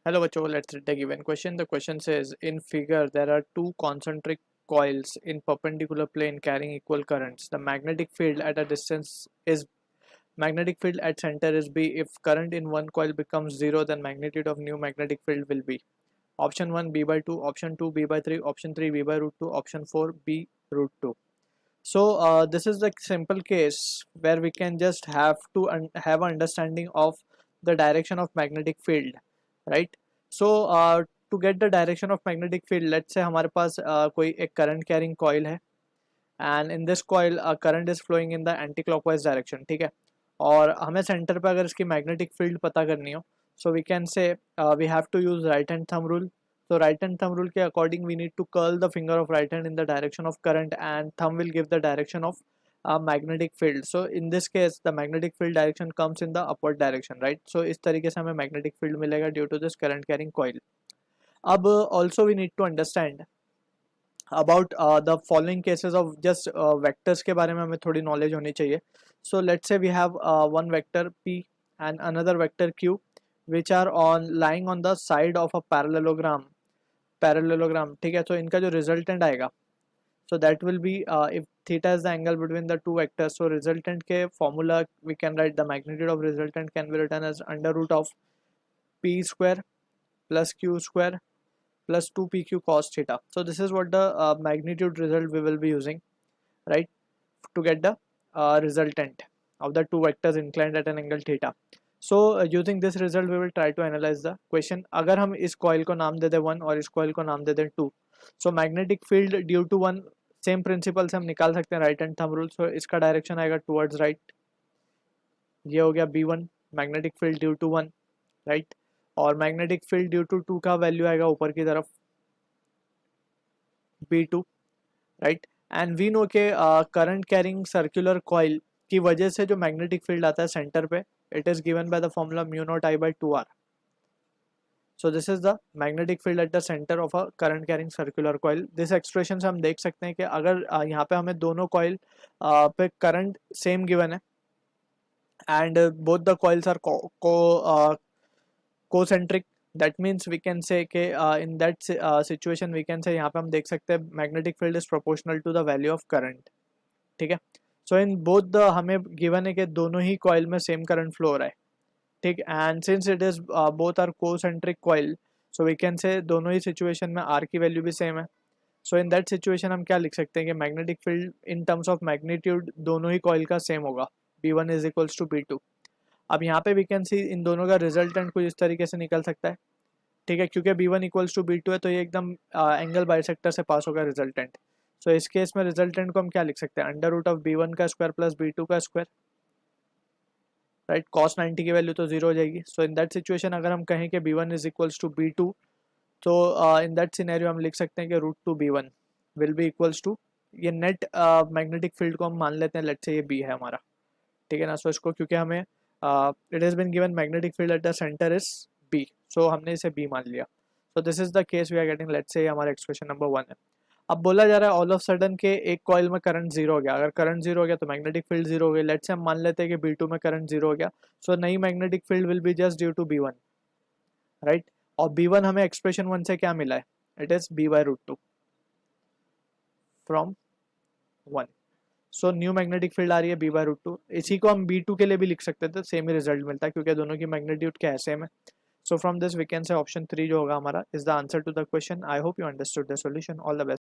Hello, Bacho. Let's read the given question. The question says, in figure, there are two concentric coils in perpendicular plane carrying equal currents. The magnetic field at a distance is magnetic field at center is B. If current in one coil becomes zero, then magnitude of new magnetic field will be option 1 B by 2, option 2 B by 3, option 3 B by root 2, option 4 B root 2. So this is the simple case where we can just have to have an understanding of the direction of magnetic field, right? So to get the direction of magnetic field, let's say हमारे पास कोई एक current carrying coil है and in this coil current is flowing in the anti clockwise direction, ठीक है? और हमें centre पे अगर इसकी मैग्नेटिक फील्ड पता करनी हो, so we can say we have to use right hand thumb rule. So right hand thumb rule के according we need to curl the finger of right hand in the direction of current and thumb will give the direction of magnetic field. So in this case the magnetic field direction comes in the upward direction, right? So इस तरीके से हमें magnetic field मिलेगा due to this current carrying coil. अब also we need to understand about the following cases of just vectors के बारे में हमें थोड़ी knowledge होनी चाहिए. So let's say we have one vector P and another vector Q which are on lying on the side of a parallelogram, ठीक है? तो इनका जो resultant आएगा, so that will be if theta is the angle between the two vectors, so resultant के formula we can write the magnitude of resultant can be written as under root of P square plus Q square plus 2pq cos theta. So this is what the magnitude result we will be using, right, to get the resultant of the two vectors inclined at an angle theta. So using this result we will try to analyze the question. अगर हम इस coil को नाम दे दें 1 और इस coil को नाम दे दें 2, so magnetic field due to 1 same principle से हम निकाल सकते हैं right hand thumb rule. So इसका डायरेक्शन आएगा टुवर्ड्स राइट, ये हो गया B1 magnetic field due to 1, right. और मैग्नेटिक फील्ड ड्यू टू 2 का वैल्यू आएगा ऊपर की तरफ B2, right. And we know के करंट कैरिंग सर्कुलर कॉइल की वजह से जो मैग्नेटिक फील्ड आता है सेंटर पे, it is given by the formula mu naught I by 2r. So this is the magnetic field at the centre of a current carrying circular coil. This expression से हम देख सकते हैं कि अगर यहाँ पे हमें दोनों कॉइल पे करंट सेम गिवन है and both the coils are concentric, that means we can say कि in that situation we can say यहाँ पे हम देख सकते हैं magnetic field is proportional to the value of current, ठीक है. so in both the हमें given है कि दोनों ही coil में same current flow हो रहा है, ठीक. and since it is both are concentric coil, so we can say दोनों ही situation में R की value भी same है. so in that situation हम क्या लिख सकते हैं कि magnetic field in terms of magnitude दोनों ही coil का same होगा, B1 is equals to B2. अब यहाँ पे वी कैन सी इन दोनों का रिजल्टेंट कुछ इस तरीके से निकल सकता है, ठीक है, क्योंकि B1 इक्वल्स टू B2 है तो ये एकदम एंगल बाइसेक्टर से पास होगा रिजल्टेंट. सो इस केस में रिजल्टेंट को हम क्या लिख सकते हैं, अंडर रूट ऑफ B1 का स्क्वायर प्लस B2 का स्क्वायर, राइट. cos 90 की वैल्यू तो जीरो हो जाएगी. सो इन दैट सिचुएशन अगर हम कहें कि B1 is equals to B2, तो इन दैट सिनेरियो हम लिख सकते हैं कि root two B1 will be equals to, ये नेट मैग्नेटिक फील्ड को हम मान लेते हैं, लेट्स से ये B है हमारा, ठीक है ना. सो इसको क्योंकि हमें it has been given magnetic field at the centre is B, so हमने इसे B मान लिया. So this is the case we are getting, let's say हमारा एक्सप्रेशन नंबर 1 है. अब बोला जा रहा है ऑल ऑफ सडन के एक कॉइल में करंट जीरो हो गया. अगर करंट जीरो हो गया तो मैग्नेटिक फील्ड जीरो हो गई. लेट्स से हम मान लेते हैं कि B2 में करंट जीरो हो गया. सो नई magnetic field will be just due to B1, right. और B1 हमें एक्सप्रेशन 1 से क्या मिला है, it is B by root 2 from 1. So new magnetic field आ रही है B बाय रूट 2. इसी को हम B2 के लिए भी लिख सकते थे, सेम ही रिजल्ट मिलता है क्योंकि दोनों की मैग्नीट्यूड क्या है, सेम है. So from this we can say option 3 जो होगा हमारा is the answer to the question. I hope you understood the solution. All the best.